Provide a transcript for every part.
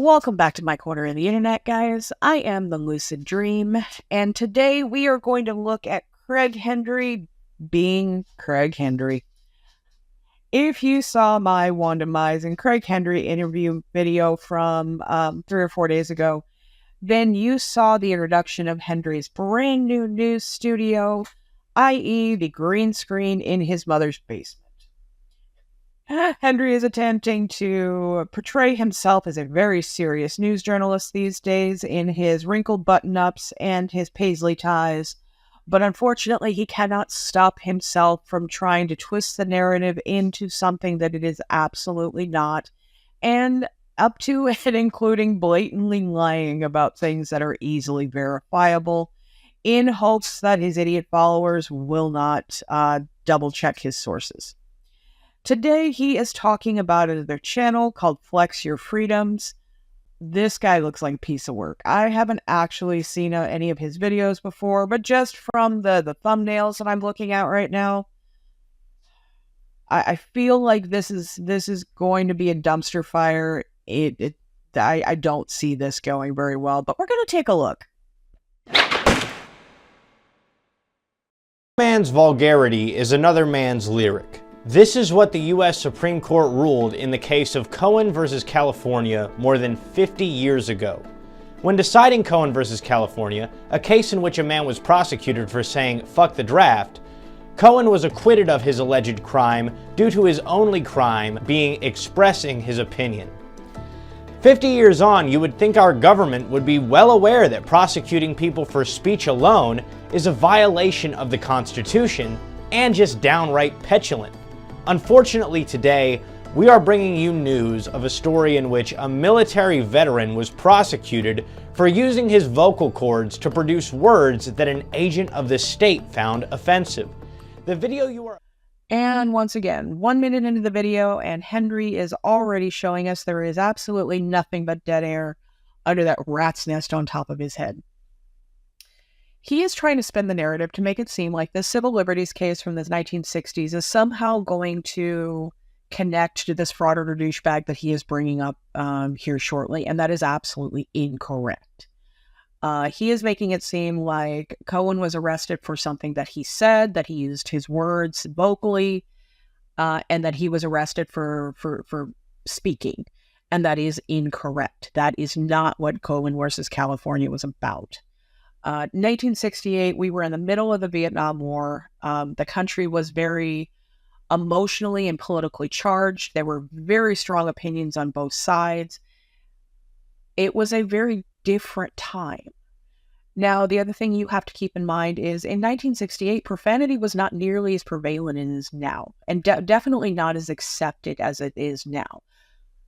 Welcome back to my corner of the internet, guys. I am the Lucid Dream, and today we are going to look at Craig Hendy being Craig Hendy. If you saw my Wandamizing Craig Hendy interview video from 3 or 4 days ago, then you saw the introduction of Hendy's brand new news studio, i.e. the green screen in his mother's basement. Hendy is attempting to portray himself as a very serious news journalist these days in his wrinkled button-ups and his paisley ties, but unfortunately he cannot stop himself from trying to twist the narrative into something that it is absolutely not, and up to and including blatantly lying about things that are easily verifiable, in hopes that his idiot followers will not double-check his sources. Today, he is talking about another channel called Flex Your Freedoms. This guy looks like a piece of work. I haven't actually seen any of his videos before, but just from the thumbnails that I'm looking at right now, I feel like this is going to be a dumpster fire. I don't see this going very well, but we're going to take a look. Man's vulgarity is another man's lyric. This is what the U.S. Supreme Court ruled in the case of Cohen versus California more than 50 years ago. When deciding Cohen versus California, a case in which a man was prosecuted for saying "fuck the draft," Cohen was acquitted of his alleged crime due to his only crime being expressing his opinion. 50 years on, you would think our government would be well aware that prosecuting people for speech alone is a violation of the Constitution and just downright petulant. Unfortunately today, we are bringing you news of a story in which a military veteran was prosecuted for using his vocal cords to produce words that an agent of the state found offensive. The video you are... And once again, 1 minute into the video, and Hendy is already showing us there is absolutely nothing but dead air under that rat's nest on top of his head. He is trying to spin the narrative to make it seem like this civil liberties case from the 1960s is somehow going to connect to this frauditor douchebag that he is bringing up here shortly, and that is absolutely incorrect. He is making it seem like Cohen was arrested for something that he said, that he used his words vocally, and that he was arrested for speaking, and that is incorrect. That is not what Cohen versus California was about. 1968, we were in the middle of the Vietnam War. The country was very emotionally and politically charged. There were very strong opinions on both sides. It was a very different time. Now, the other thing you have to keep in mind is in 1968, profanity was not nearly as prevalent as it is now, and definitely not as accepted as it is now.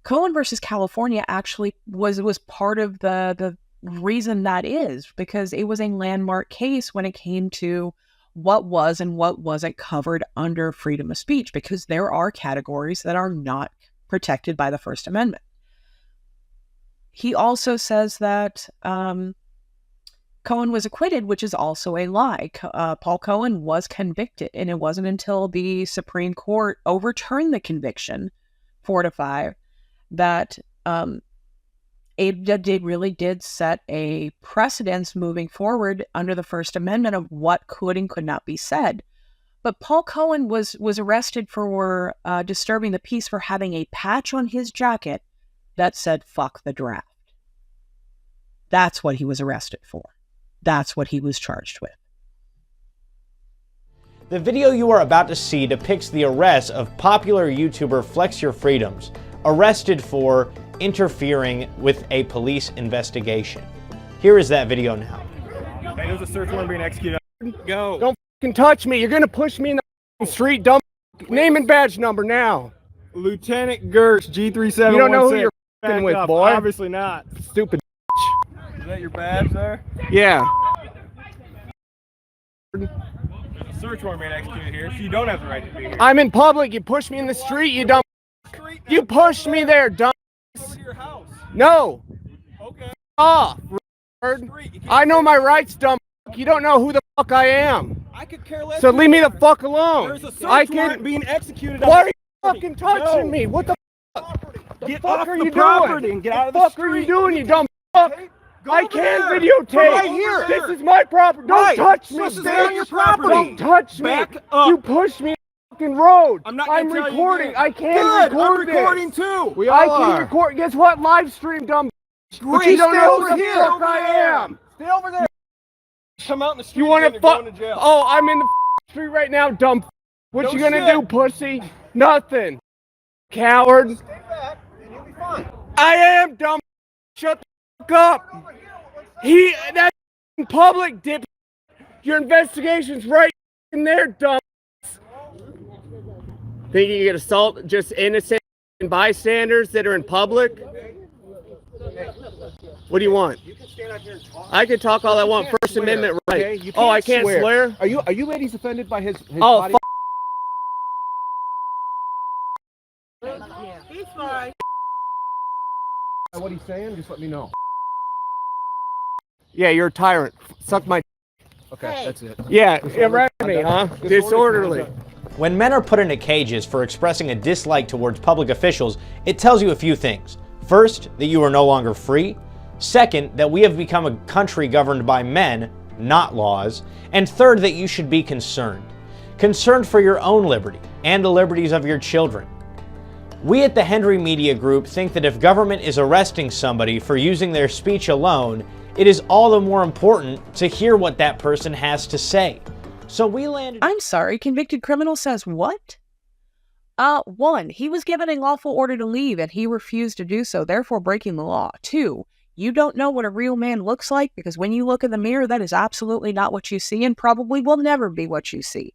Cohen versus California actually was part of the reason that is, because it was a landmark case when it came to what was and what wasn't covered under freedom of speech, because there are categories that are not protected by the First Amendment. He also says that Cohen was acquitted, which is also a lie. Paul Cohen was convicted, and it wasn't until the Supreme Court overturned the conviction 4-5 that it really did set a precedence moving forward under the First Amendment of what could and could not be said. But Paul Cohen was arrested for disturbing the peace for having a patch on his jacket that said "fuck the draft." That's what he was arrested for. That's what he was charged with. The video you are about to see depicts the arrest of popular YouTuber Flex Your Freedoms, arrested for interfering with a police investigation. Here is that video now. Hey, there's a search warrant being executed. Go. Don't fucking touch me. You're gonna push me in the street, dumb. Name and badge number now. Lieutenant Gersh, G3716. You don't know who you're fucking with, boy. Obviously not. Stupid. Is that your badge, sir? Yeah. There's a search warrant being executed here, so you don't have the right to be here. I'm in public. You push me in the street, you dumb. You pushed me there, dumb. Go to your house. No. Okay. Off. I know my rights, dumb. You don't know who the fuck I am. I could care less. So leave me the fuck alone. There's a search warrant being executed. Why are you fucking touching me? What the fuck? Get fuck off are the you property doing? and get out of the fuck street. are you doing, you dumb fuck? Go I over can't there. videotape. Right here. This is my property. Don't Right. touch me, This is bitch. on your property. Don't touch me. Back up. You pushed me on the fucking road. I'm not gonna tell you recording. again. I can Good. record I'm recording this. too. We all I can record. Guess what? Live stream, dumb. But Great. you don't Stay know over who the here. fuck I am. Stay over there. Come out in the street. You want again, to you're fuck? going to jail. Oh, I'm in the street right now, dumb. What No you gonna shit. do, pussy? Nothing. Coward. Stay back and you'll be fine. I am dumb. Shut the fuck up. That's in public, dip. Your investigation's right in there, dumb. Think you can get assault just innocent bystanders that are in public? What do you want? You can stand out here and talk. I can talk all I want. First Amendment right. Okay? You Oh, I can't swear? Are you ladies offended by his Oh, body? He's fine. What he's saying? Just let me know. Yeah, you're a tyrant. Suck my. Okay, that's it. Yeah, arrest me, huh? Disorderly. When men are put into cages for expressing a dislike towards public officials, it tells you a few things. First, that you are no longer free. Second, that we have become a country governed by men, not laws. And third, that you should be concerned. Concerned for your own liberty and the liberties of your children. We at the Hendy Media Group think that if government is arresting somebody for using their speech alone, it is all the more important to hear what that person has to say. So we landed... I'm sorry, convicted criminal says what? 1, he was given a lawful order to leave and he refused to do so, therefore breaking the law. 2, you don't know what a real man looks like because when you look in the mirror, that is absolutely not what you see and probably will never be what you see.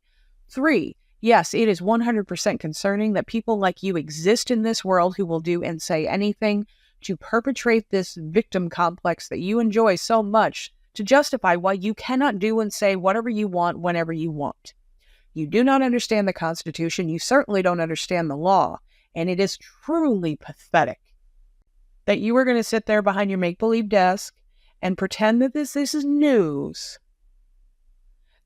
3, yes, it is 100% concerning that people like you exist in this world who will do and say anything to perpetrate this victim complex that you enjoy so much to justify why you cannot do and say whatever you want whenever you want. You do not understand the Constitution, you certainly don't understand the law, and it is truly pathetic that you are going to sit there behind your make-believe desk and pretend that this is news,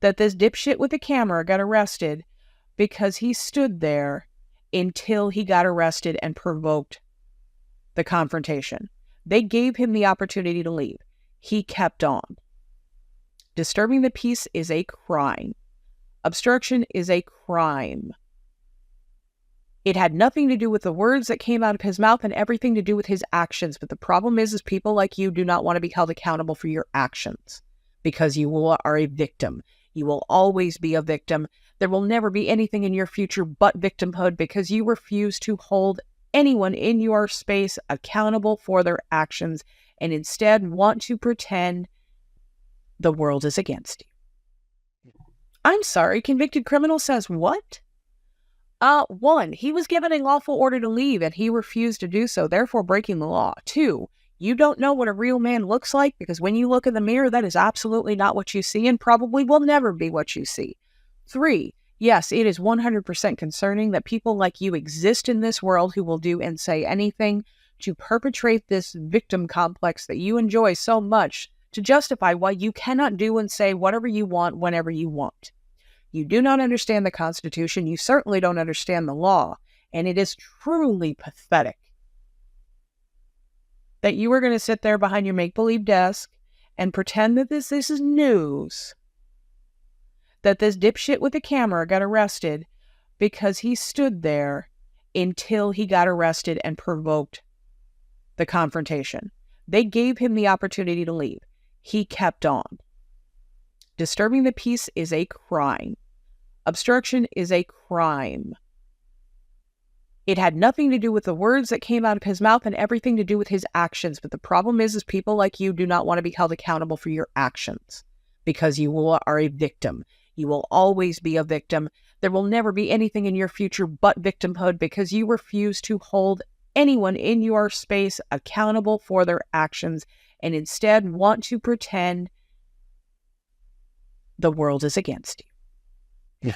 that this dipshit with the camera got arrested because he stood there until he got arrested and provoked the confrontation. They gave him the opportunity to leave. He kept on. Disturbing the peace is a crime. Obstruction is a crime. It had nothing to do with the words that came out of his mouth and everything to do with his actions. But the problem is people like you do not want to be held accountable for your actions because you are a victim. You will always be a victim. There will never be anything in your future but victimhood because you refuse to hold anyone in your space accountable for their actions and instead want to pretend the world is against you. I'm sorry, convicted criminal says what? 1, he was given a lawful order to leave and he refused to do so, therefore breaking the law. 2, you don't know what a real man looks like because when you look in the mirror, that is absolutely not what you see and probably will never be what you see. 3, yes, it is 100% concerning that people like you exist in this world who will do and say anything to perpetrate this victim complex that you enjoy so much to justify why you cannot do and say whatever you want whenever you want. You do not understand the Constitution, you certainly don't understand the law, and it is truly pathetic that you are going to sit there behind your make-believe desk and pretend that this is news, that this dipshit with the camera got arrested because he stood there until he got arrested and provoked the confrontation. They gave him the opportunity to leave. He kept on. Disturbing the peace is a crime. Obstruction is a crime. It had nothing to do with the words that came out of his mouth and everything to do with his actions. But the problem is people like you do not want to be held accountable for your actions because you are a victim. You will always be a victim. There will never be anything in your future but victimhood because you refuse to hold anyone in your space accountable for their actions and instead want to pretend the world is against you.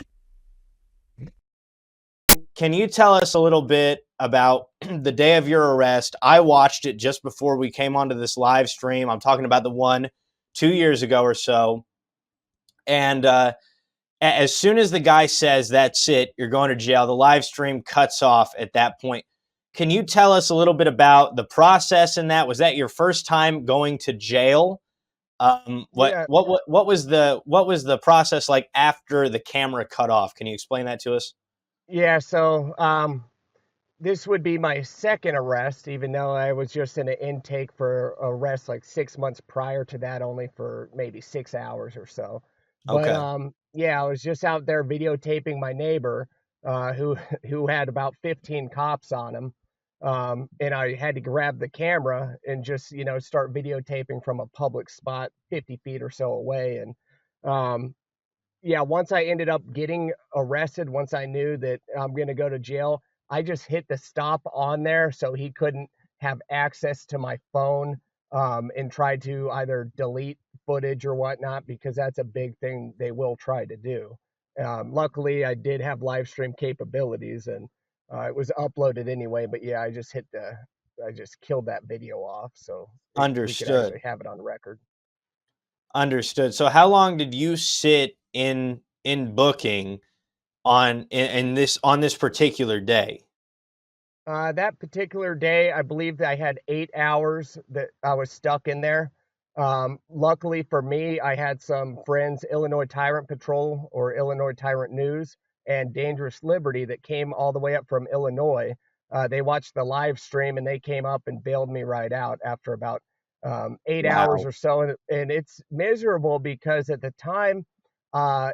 Can you tell us a little bit about the day of your arrest? I watched it just before we came onto this live stream. I'm talking about the one 2 years ago or so. And as soon as the guy says, that's it, you're going to jail, the live stream cuts off at that point. Can you tell us a little bit about the process in that? Was that your first time going to jail? Yeah, What was the process like after the camera cut off? Can you explain that to us? yeah. So this would be my second arrest, even though I was just in an intake for arrest like 6 months prior to that, only for maybe 6 hours or so. But Okay. yeah, I was just out there videotaping my neighbor, who who had about 15 cops on him. And I had to grab the camera and just, start videotaping from a public spot 50 feet or so away. And um, yeah, once I ended up getting arrested, once I knew that I'm going to go to jail, I just hit the stop on there so he couldn't have access to my phone, and tried to either delete footage or whatnot, because that's a big thing they will try to do. Luckily, I did have live stream capabilities, and it was uploaded anyway. But yeah, I just killed that video off so we could Understood. actually have it on record. Understood. So how long did you sit in booking in this on this particular day? That particular day, I believe that I had 8 hours that I was stuck in there. Luckily for me, I had some friends, Illinois Tyrant Patrol or Illinois Tyrant News and Dangerous Liberty, that came all the way up from Illinois. They watched the live stream and they came up and bailed me right out after about 8 hours Wow. or so. And it's miserable because at the time,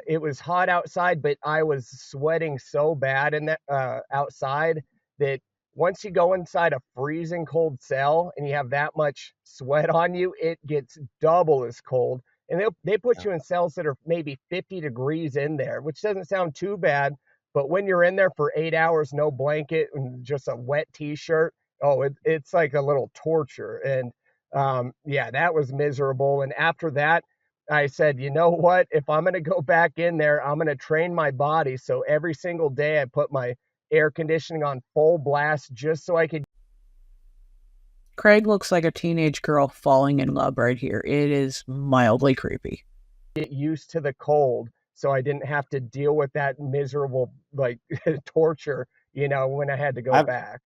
it was hot outside, but I was sweating so bad in that outside that once you go inside a freezing cold cell and you have that much sweat on you, it gets double as cold. And they put you in cells that are maybe 50 degrees in there, which doesn't sound too bad. But when you're in there for 8 hours, no blanket and just a wet t-shirt, oh, it's like a little torture. And yeah, that was miserable. And after that, I said, you know what? If I'm going to go back in there, I'm going to train my body. So every single day I put my air conditioning on full blast just so I could Craig looks like a teenage girl falling in love right here. It is mildly creepy. get used to the cold, so I didn't have to deal with that miserable like torture, when I had to go Ab- back.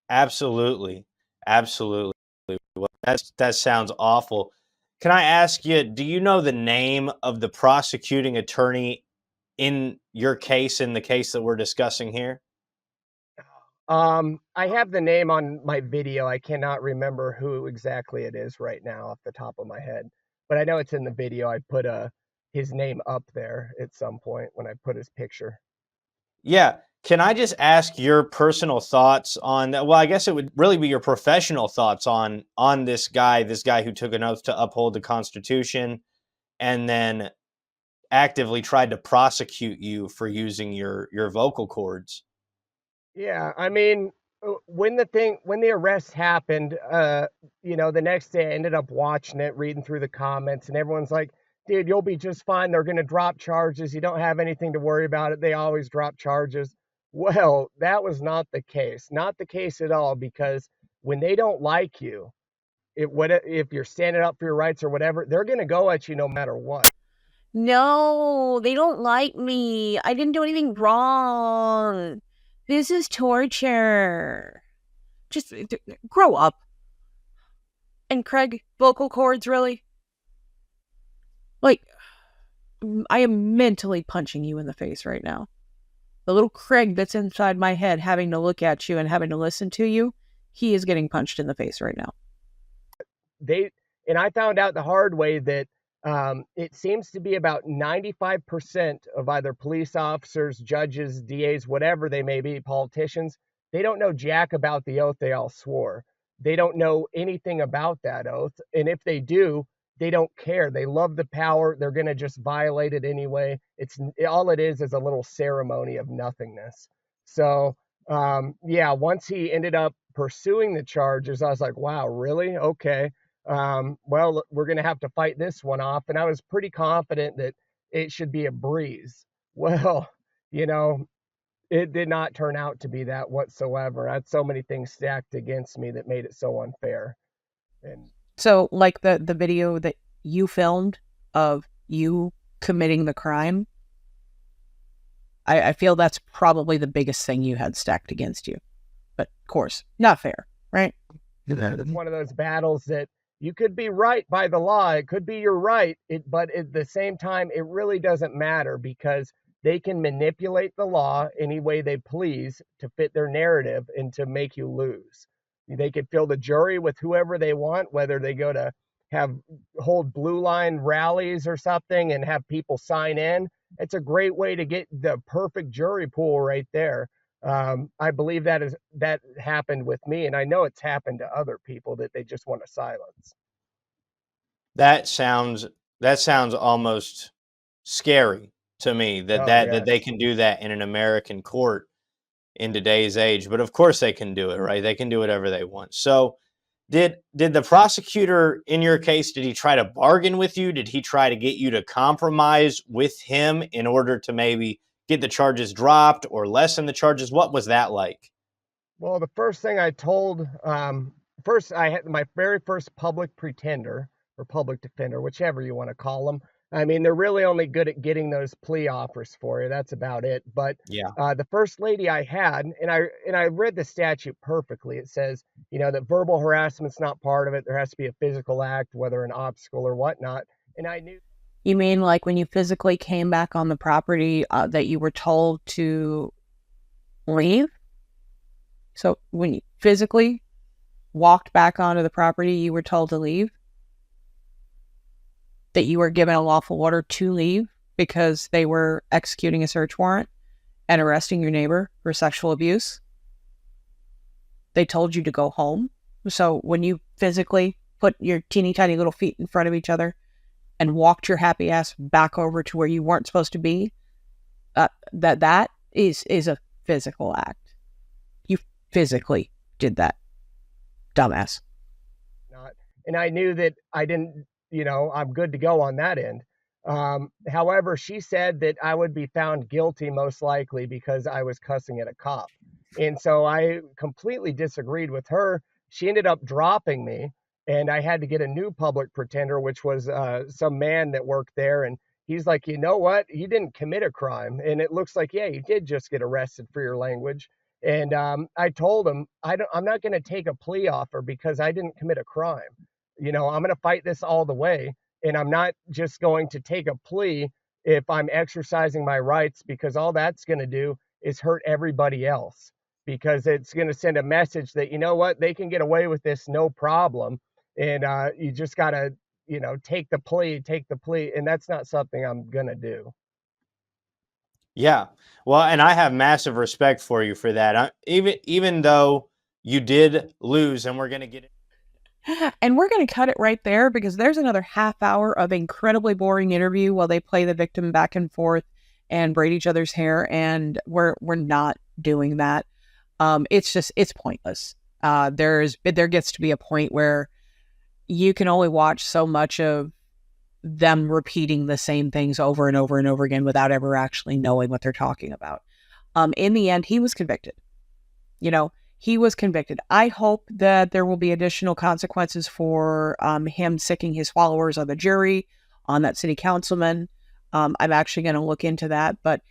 Absolutely. Absolutely. Well, that sounds awful. Can I ask you, do you know the name of the prosecuting attorney in your case, in the case that we're discussing here? I have the name on my video. I cannot remember who exactly it is right now off the top of my head, but I know it's in the video. I put his name up there at some point when I put his picture. Yeah. Can I just ask your personal thoughts on that? Well, I guess it would really be your professional thoughts on this guy who took an oath to uphold the Constitution and then actively tried to prosecute you for using your vocal cords. Yeah, I mean, when the arrest happened, the next day I ended up watching it, reading through the comments, and everyone's like, "Dude, you'll be just fine. They're gonna drop charges. You don't have anything to worry about it. They always drop charges." Well, that was not the case. Not the case at all, because when they don't like you, if you're standing up for your rights or whatever, they're gonna go at you no matter what. No, they don't like me. I didn't do anything wrong. This is torture. Just grow up. And Craig, vocal cords, really? Like, I am mentally punching you in the face right now. The little Craig that's inside my head having to look at you and having to listen to you, he is getting punched in the face right now. they and I found out the hard way that it seems to be about 95% of either police officers, judges, DAs, whatever they may be, politicians, they don't know jack about the oath they all swore. They don't know anything about that oath. And if they do, they don't care. They love the power. They're going to just violate it anyway. It's all it is a little ceremony of nothingness. So, yeah, once he ended up pursuing the charges, I was like, wow, really? Okay. Well, we're going to have to fight this one off. And I was pretty confident that it should be a breeze. Well, you know, it did not turn out to be that whatsoever. I had so many things stacked against me that made it so unfair. And So, like the video that you filmed of you committing the crime, I feel that's probably the biggest thing you had stacked against you. But of course, not fair, right? It's one of those battles that you could be right by the law. It could be you're right. But at the same time, it really doesn't matter because they can manipulate the law any way they please to fit their narrative and to make you lose. They could fill the jury with whoever they want, whether they go to hold blue line rallies or something and have people sign in. It's a great way to get the perfect jury pool right there. I believe that happened with me, and I know it's happened to other people that they just want to silence. That sounds almost scary to me that they can do that in an American court in today's age. But of course they can do it, right? They can do whatever they want. So did the prosecutor in your case, did he try to bargain with you? Did he try to get you to compromise with him in order to maybe get the charges dropped or lessen the charges? What was that like? Well, the first thing I told, first I had my very first public pretender or public defender, whichever you want to call them. I mean, they're really only good at getting those plea offers for you. That's about it. But Yeah. The first lady I had, and I read the statute perfectly. It says, that verbal harassment's not part of it. There has to be a physical act, whether an obstacle or whatnot. And I knew. You mean like when you physically came back on the property that you were told to leave? So when you physically walked back onto the property, you were told to leave? That you were given a lawful order to leave because they were executing a search warrant and arresting your neighbor for sexual abuse? They told you to go home? So when you physically put your teeny tiny little feet in front of each other and walked your happy ass back over to where you weren't supposed to be, that is a physical act. You physically did that, dumbass. And I knew that I didn't, I'm good to go on that end. However, she said that I would be found guilty most likely because I was cussing at a cop. And so I completely disagreed with her. She ended up dropping me, and I had to get a new public pretender, which was some man that worked there. And he's like, you know what? You didn't commit a crime. And it looks like, yeah, you did just get arrested for your language. And I told him, I'm not going to take a plea offer because I didn't commit a crime. I'm going to fight this all the way. And I'm not just going to take a plea if I'm exercising my rights, because all that's going to do is hurt everybody else, because it's going to send a message that, you know what, they can get away with this, no problem. And you just got to, take the plea. And that's not something I'm going to do. Yeah. Well, and I have massive respect for you for that. Even though you did lose, and we're going to get it. And we're going to cut it right there because there's another half hour of incredibly boring interview while they play the victim back and forth and braid each other's hair. And we're not doing that. It's pointless. There gets to be a point where you can only watch so much of them repeating the same things over and over and over again without ever actually knowing what they're talking about. In the end, he was convicted. He was convicted. I hope that there will be additional consequences for him sicking his followers on the jury, on that city councilman. I'm actually going to look into that. But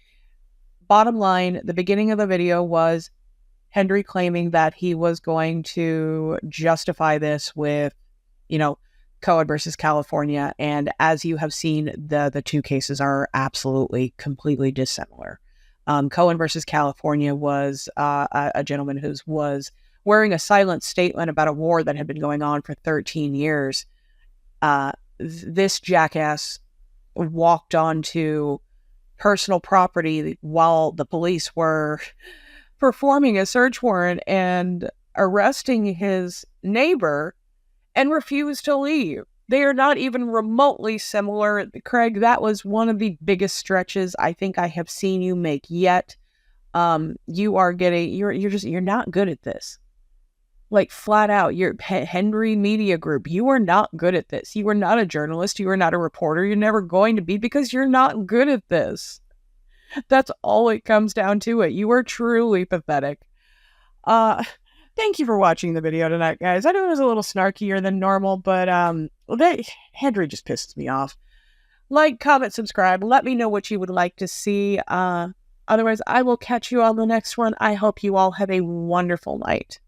bottom line, the beginning of the video was Hendy claiming that he was going to justify this with, Cohen versus California. And as you have seen, the two cases are absolutely, completely dissimilar. Cohen versus California was a gentleman who was wearing a silent statement about a war that had been going on for 13 years. This jackass walked onto personal property while the police were performing a search warrant and arresting his neighbor and refused to leave. They are not even remotely similar. Craig, that was one of the biggest stretches I think I have seen you make yet. You're not good at this. Like flat out, your Hendy Media Group, you are not good at this. You are not a journalist. You are not a reporter. You're never going to be, because you're not good at this. That's all it comes down to it. You are truly pathetic. Thank you for watching the video tonight, guys. I know it was a little snarkier than normal, but Hendy just pisses me off. Like, comment, subscribe. Let me know what you would like to see. Otherwise, I will catch you on the next one. I hope you all have a wonderful night.